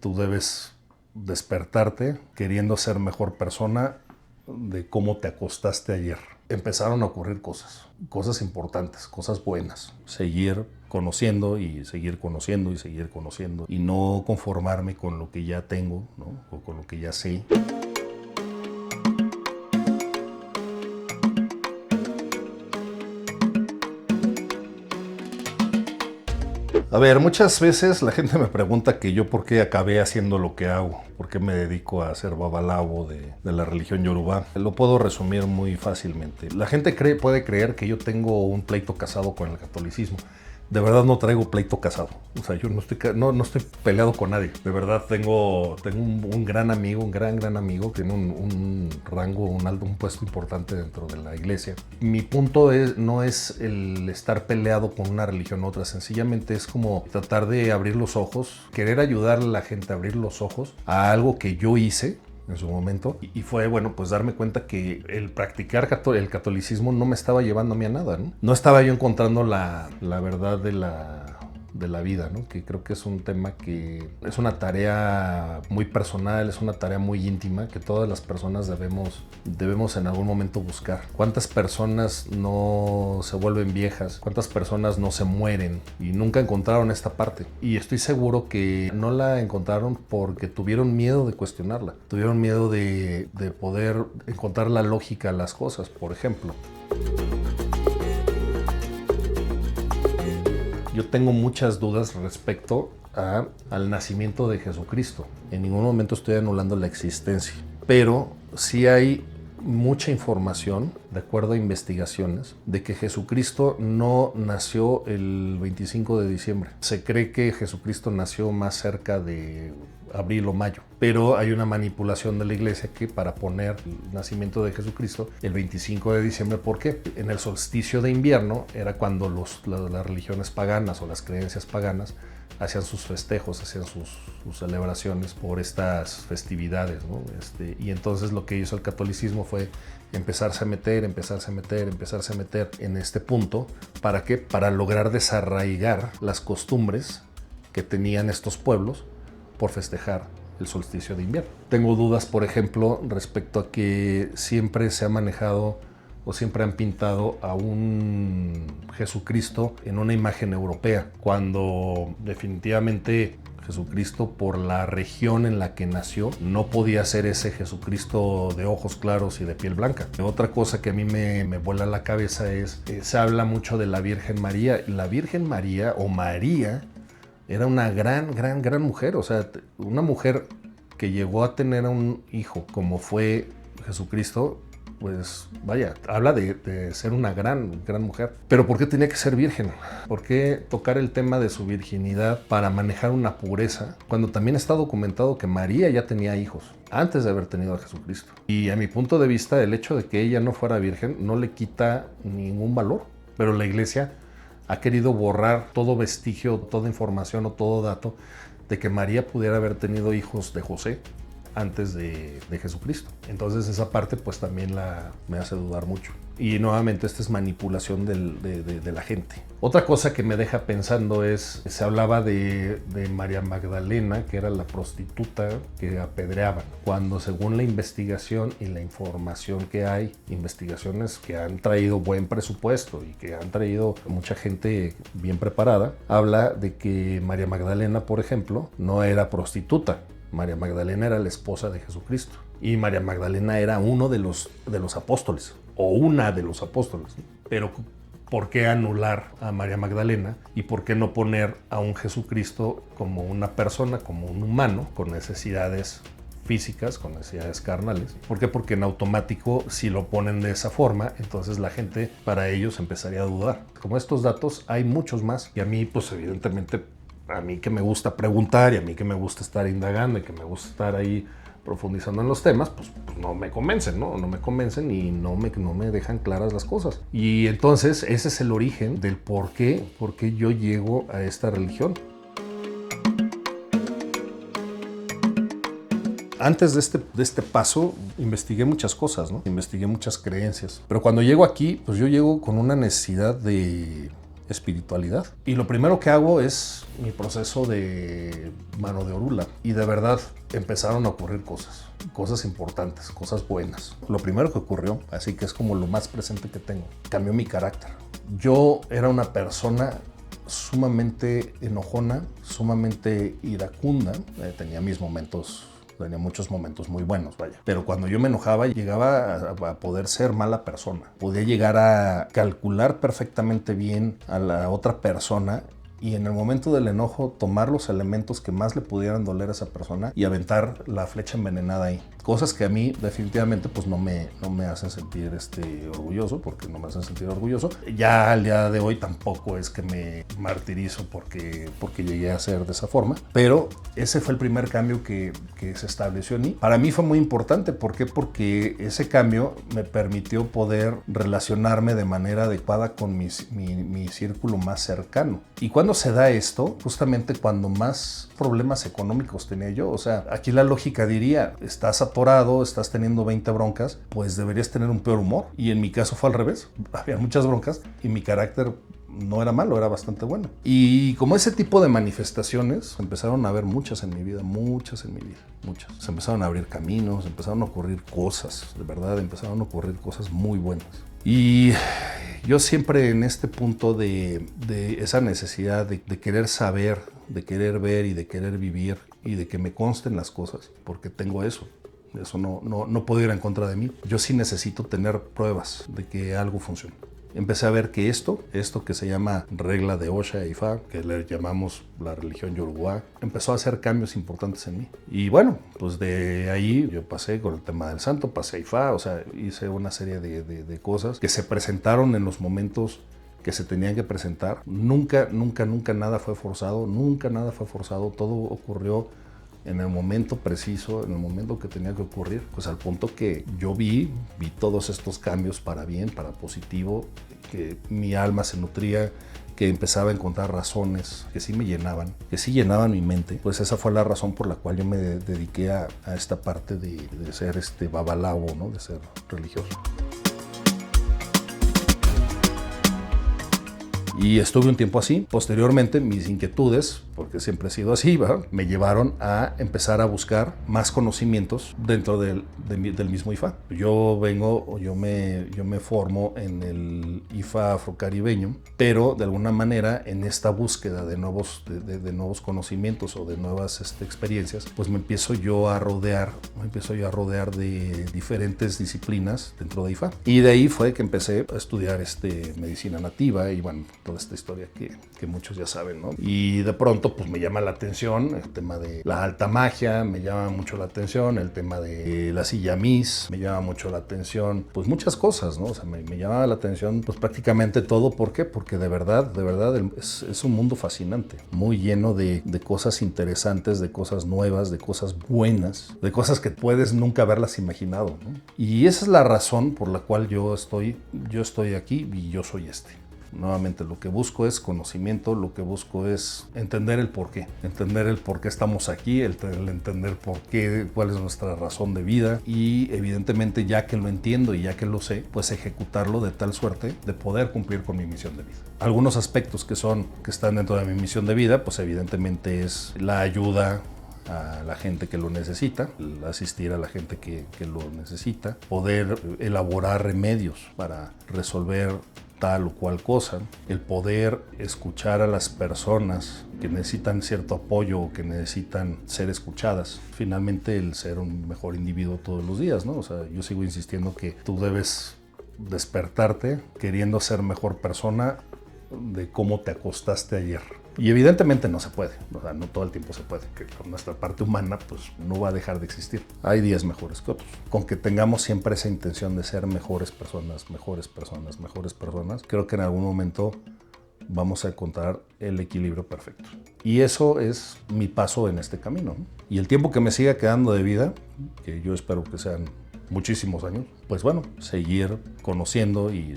Tú debes despertarte queriendo ser mejor persona de cómo te acostaste ayer. Empezaron a ocurrir cosas importantes, cosas buenas. Seguir conociendo y seguir conociendo y seguir conociendo. Y no conformarme con lo que ya tengo, ¿no? O con lo que ya sé. A ver, muchas veces la gente me pregunta que yo por qué acabé haciendo lo que hago, por qué me dedico a ser babalao de la religión Yorubá. Lo puedo resumir muy fácilmente. La gente puede creer que yo tengo un pleito casado con el catolicismo. De verdad no traigo pleito casado. O sea, yo no estoy peleado con nadie. De verdad tengo un gran amigo, un gran amigo, que tiene un rango, un puesto importante dentro de la iglesia. Mi punto no es el estar peleado con una religión u otra. Sencillamente es como tratar de abrir los ojos, querer ayudar a la gente a abrir los ojos a algo que yo hice en su momento, y fue, bueno, pues darme cuenta que el practicar el catolicismo no me estaba llevando a mí a nada, ¿no? No estaba yo encontrando la verdad de la vida, ¿no? Que creo que es un tema que es una tarea muy personal, es una tarea muy íntima que todas las personas debemos en algún momento buscar. ¿Cuántas personas no se vuelven viejas? ¿Cuántas personas no se mueren y nunca encontraron esta parte? Y estoy seguro que no la encontraron porque tuvieron miedo de cuestionarla, tuvieron miedo de poder encontrar la lógica a las cosas, por ejemplo. Yo tengo muchas dudas respecto al nacimiento de Jesucristo. En ningún momento estoy anulando la existencia, pero sí hay mucha información, de acuerdo a investigaciones, de que Jesucristo no nació el 25 de diciembre. Se cree que Jesucristo nació más cerca de abril o mayo, pero hay una manipulación de la iglesia que para poner el nacimiento de Jesucristo el 25 de diciembre. ¿Por qué? En el solsticio de invierno era cuando las religiones paganas o las creencias paganas hacían sus festejos, hacían sus celebraciones por estas festividades, ¿no? Y entonces lo que hizo el catolicismo fue empezarse a meter en este punto. ¿Para qué? Para lograr desarraigar las costumbres que tenían estos pueblos por festejar el solsticio de invierno. Tengo dudas, por ejemplo, respecto a que siempre se ha manejado o siempre han pintado a un Jesucristo en una imagen europea, cuando definitivamente Jesucristo, por la región en la que nació, no podía ser ese Jesucristo de ojos claros y de piel blanca. Otra cosa que a mí me vuela la cabeza es, se habla mucho de la Virgen María. La Virgen María o María era una gran mujer, o sea, una mujer que llegó a tener a un hijo como fue Jesucristo. Pues vaya, habla de ser una gran mujer. Pero ¿por qué tenía que ser virgen? ¿Por qué tocar el tema de su virginidad para manejar una pureza? Cuando también está documentado que María ya tenía hijos antes de haber tenido a Jesucristo. Y a mi punto de vista, el hecho de que ella no fuera virgen no le quita ningún valor. Pero la iglesia ha querido borrar todo vestigio, toda información o todo dato de que María pudiera haber tenido hijos de José antes de Jesucristo. Entonces esa parte pues también me hace dudar mucho. Y nuevamente esta es manipulación de la gente. Otra cosa que me deja pensando es, se hablaba de María Magdalena, que era la prostituta que apedreaban, cuando según la investigación y la información que hay, investigaciones que han traído buen presupuesto y que han traído mucha gente bien preparada, habla de que María Magdalena, por ejemplo, no era prostituta. María Magdalena era la esposa de Jesucristo y María Magdalena era uno de los apóstoles o una de los apóstoles. Pero ¿por qué anular a María Magdalena y por qué no poner a un Jesucristo como una persona, como un humano con necesidades físicas, con necesidades carnales? ¿Por qué? Porque en automático, si lo ponen de esa forma, entonces la gente, para ellos, empezaría a dudar. Como estos datos, hay muchos más y a mí, pues evidentemente, a mí que me gusta preguntar y a mí que me gusta estar indagando y que me gusta estar ahí profundizando en los temas, pues no me convencen, ¿no? No me convencen y no me dejan claras las cosas. Y entonces ese es el origen del por qué yo llego a esta religión. Antes de este paso, investigué muchas cosas, ¿no? Investigué muchas creencias. Pero cuando llego aquí, pues yo llego con una necesidad de espiritualidad. Y lo primero que hago es mi proceso de mano de orula. Y de verdad empezaron a ocurrir cosas importantes, cosas buenas. Lo primero que ocurrió, así que es como lo más presente que tengo, cambió mi carácter. Yo era una persona sumamente enojona, sumamente iracunda. Tenía muchos momentos muy buenos, vaya. Pero cuando yo me enojaba, llegaba a poder ser mala persona. Podía llegar a calcular perfectamente bien a la otra persona y en el momento del enojo tomar los elementos que más le pudieran doler a esa persona y aventar la flecha envenenada ahí. Cosas que a mí definitivamente pues no me hacen sentir orgulloso, porque no me hacen sentir orgulloso. Ya al día de hoy tampoco es que me martirizo porque llegué a ser de esa forma, pero ese fue el primer cambio que se estableció en mí. Para mí fue muy importante. ¿Por qué? Porque ese cambio me permitió poder relacionarme de manera adecuada con mi círculo más cercano. Y cuando se da esto, justamente cuando más problemas económicos tenía yo. O sea, aquí la lógica diría, estás atorado, estás teniendo 20 broncas, pues deberías tener un peor humor. Y en mi caso fue al revés. Había muchas broncas y mi carácter no era malo, era bastante bueno. Y como ese tipo de manifestaciones empezaron a haber muchas en mi vida. Se empezaron a abrir caminos, empezaron a ocurrir cosas, de verdad, empezaron a ocurrir cosas muy buenas. Y yo siempre en este punto de esa necesidad de querer saber, de querer ver y de querer vivir y de que me consten las cosas, porque tengo eso no puedo ir en contra de mí. Yo sí necesito tener pruebas de que algo funciona. Empecé a ver que esto que se llama regla de Osha e Ifá, que le llamamos la religión Yoruba, empezó a hacer cambios importantes en mí. Y bueno, pues de ahí yo pasé con el tema del santo, pasé a Ifá, o sea, hice una serie de cosas que se presentaron en los momentos que se tenían que presentar. Nunca nada fue forzado, todo ocurrió en el momento preciso, en el momento que tenía que ocurrir, pues al punto que yo vi todos estos cambios para bien, para positivo, que mi alma se nutría, que empezaba a encontrar razones que sí me llenaban, que sí llenaban mi mente. Pues esa fue la razón por la cual yo me dediqué a esta parte de ser babalao, ¿no? De ser religioso. Y estuve un tiempo así. Posteriormente, mis inquietudes, porque siempre he sido así, ¿verdad?, me llevaron a empezar a buscar más conocimientos dentro del mismo IFA. Yo me formo en el IFA afrocaribeño, pero de alguna manera en esta búsqueda de nuevos conocimientos o de nuevas experiencias, pues me empiezo yo a rodear de diferentes disciplinas dentro de IFA. Y de ahí fue que empecé a estudiar medicina nativa y bueno, toda esta historia que muchos ya saben, ¿no? Y de pronto pues me llama la atención el tema de la alta magia, me llama mucho la atención el tema de la silla Miss, me llama mucho la atención pues muchas cosas, ¿no? O sea, me llama la atención pues prácticamente todo. ¿Por qué? Porque de verdad es un mundo fascinante, muy lleno de cosas interesantes, de cosas nuevas, de cosas buenas, de cosas que puedes nunca haberlas imaginado, ¿no? Y esa es la razón por la cual yo estoy aquí y yo soy Nuevamente, lo que busco es conocimiento, lo que busco es entender el por qué estamos aquí, el entender cuál es nuestra razón de vida y evidentemente ya que lo entiendo y ya que lo sé, pues ejecutarlo de tal suerte de poder cumplir con mi misión de vida. Algunos aspectos que están dentro de mi misión de vida, pues evidentemente es la ayuda a la gente que lo necesita, el asistir a la gente que lo necesita, poder elaborar remedios para resolver tal o cual cosa, el poder escuchar a las personas que necesitan cierto apoyo o que necesitan ser escuchadas. Finalmente, el ser un mejor individuo todos los días, ¿no? O sea, yo sigo insistiendo que tú debes despertarte queriendo ser mejor persona de cómo te acostaste ayer. Y evidentemente no se puede, o sea, no todo el tiempo se puede, que nuestra parte humana pues no va a dejar de existir. Hay días mejores que otros. Con que tengamos siempre esa intención de ser mejores personas, creo que en algún momento vamos a encontrar el equilibrio perfecto. Y eso es mi paso en este camino, ¿no? Y el tiempo que me siga quedando de vida, que yo espero que sean muchísimos años, pues bueno, seguir conociendo y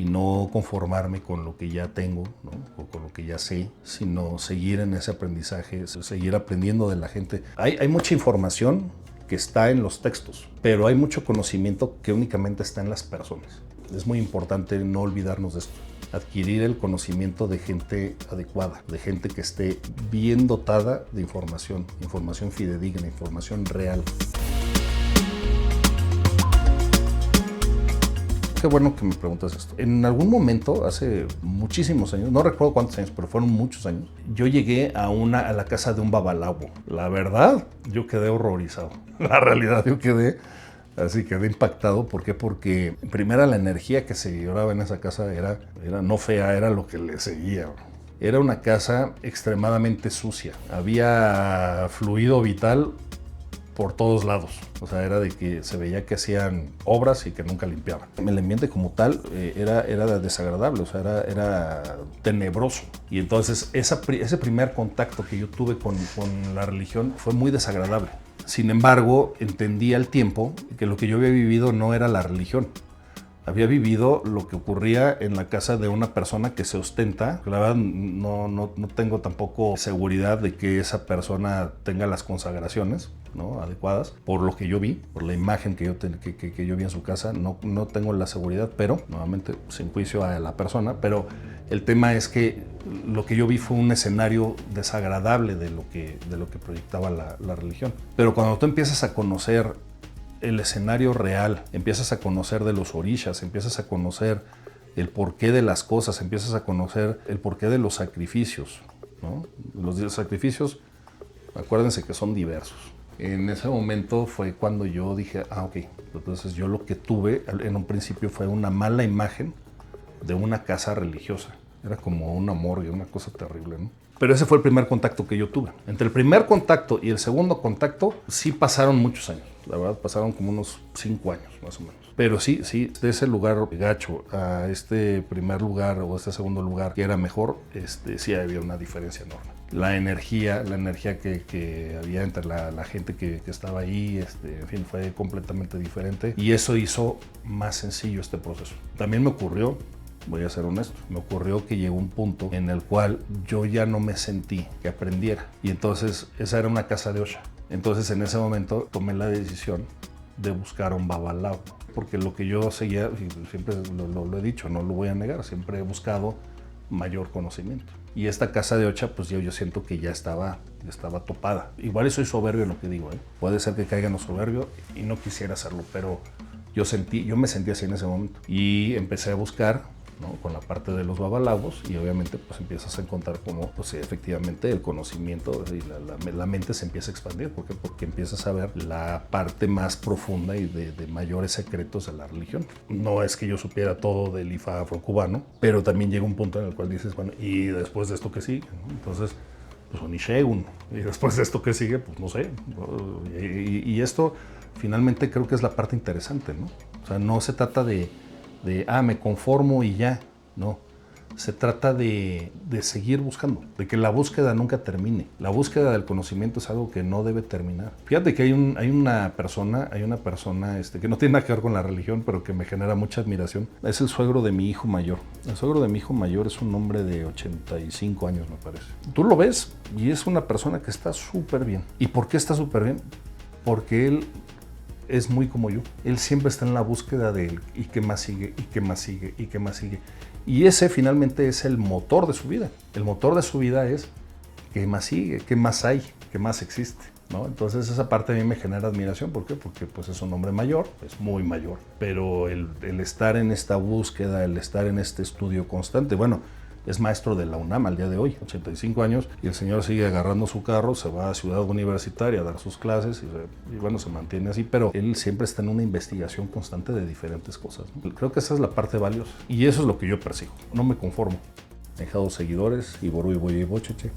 no conformarme con lo que ya tengo, ¿no? O con lo que ya sé, sino seguir en ese aprendizaje, seguir aprendiendo de la gente. Hay mucha información que está en los textos, pero hay mucho conocimiento que únicamente está en las personas. es muy importante no olvidarnos de esto. Adquirir el conocimiento de gente adecuada, de gente que esté bien dotada de información fidedigna, información real. Qué bueno que me preguntas esto. En algún momento, hace muchísimos años, no recuerdo cuántos años, pero fueron muchos años, yo llegué a la casa de un babalao. La verdad, yo quedé horrorizado. La realidad, yo quedé impactado. ¿Por qué? Porque primero la energía que se lloraba en esa casa era no fea, era lo que le seguía. Era una casa extremadamente sucia. Había fluido vital por todos lados. O sea, era de que se veía que hacían obras y que nunca limpiaban. El ambiente como tal era desagradable, o sea, era tenebroso. Y entonces ese primer contacto que yo tuve con la religión fue muy desagradable. Sin embargo, entendí al tiempo que lo que yo había vivido no era la religión. Había vivido lo que ocurría en la casa de una persona que se ostenta. La verdad, no tengo tampoco seguridad de que esa persona tenga las consagraciones, ¿no?, adecuadas. Por lo que yo vi, por la imagen que yo vi en su casa, no tengo la seguridad, pero nuevamente sin juicio a la persona. Pero el tema es que lo que yo vi fue un escenario desagradable de lo que proyectaba la religión. Pero cuando tú empiezas a conocer el escenario real, empiezas a conocer de los orishas, empiezas a conocer el porqué de las cosas, empiezas a conocer el porqué de los sacrificios, ¿no? Los sacrificios, acuérdense que son diversos. En ese momento fue cuando yo dije, ok, entonces yo lo que tuve en un principio fue una mala imagen de una casa religiosa. Era como una morgue, una cosa terrible, ¿no? Pero ese fue el primer contacto que yo tuve. Entre el primer contacto y el segundo contacto, sí pasaron muchos años. La verdad, pasaron como unos 5 años, más o menos. Pero sí, de ese lugar gacho a este primer lugar o este segundo lugar que era mejor, sí había una diferencia enorme. La energía que había entre la gente que estaba ahí, en fin, fue completamente diferente. Y eso hizo más sencillo este proceso. También me ocurrió, voy a ser honesto, me ocurrió que llegó un punto en el cual yo ya no me sentí que aprendiera. Y entonces esa era una casa de Osha. Entonces en ese momento tomé la decisión de buscar un babalao. Porque lo que yo seguía, siempre lo he dicho, no lo voy a negar, siempre he buscado mayor conocimiento. Y esta casa de Osha, pues yo siento que ya estaba topada. Igual soy soberbio en lo que digo, ¿eh? Puede ser que caiga en lo soberbio y no quisiera hacerlo, pero yo me sentí así en ese momento. Y empecé a buscar, ¿no?, con la parte de los babalawos, y obviamente pues empiezas a encontrar cómo pues efectivamente el conocimiento y la mente se empieza a expandir. ¿Por qué? Porque empiezas a ver la parte más profunda y de mayores secretos de la religión. No es que yo supiera todo del Ifa afrocubano, pero también llega un punto en el cual dices, bueno, ¿y después de esto qué sigue?, ¿no? Entonces, pues Onishegun, y después de esto qué sigue, pues no sé. Y esto finalmente creo que es la parte interesante, ¿no? O sea, no se trata de me conformo y ya, no. Se trata de seguir buscando, de que la búsqueda nunca termine. La búsqueda del conocimiento es algo que no debe terminar. Fíjate que hay una persona que no tiene nada que ver con la religión, pero que me genera mucha admiración. Es el suegro de mi hijo mayor. El suegro de mi hijo mayor es un hombre de 85 años, me parece. Tú lo ves y es una persona que está súper bien. ¿Y por qué está súper bien? Porque él es muy como yo. Él siempre está en la búsqueda de él. ¿Y qué más sigue? ¿Y qué más sigue? ¿Y qué más sigue? Y ese finalmente es el motor de su vida. El motor de su vida es ¿qué más sigue? ¿Qué más hay? ¿Qué más existe? ¿No? Entonces esa parte a mí me genera admiración. ¿Por qué? Porque pues es un hombre mayor, es muy mayor. Pero el estar en esta búsqueda, el estar en este estudio constante, bueno, es maestro de la UNAM al día de hoy, 85 años, y el señor sigue agarrando su carro, se va a Ciudad Universitaria a dar sus clases y bueno, se mantiene así, pero él siempre está en una investigación constante de diferentes cosas, ¿no? Creo que esa es la parte valiosa y eso es lo que yo persigo, no me conformo. He dejado seguidores y boru y boye y bocheche.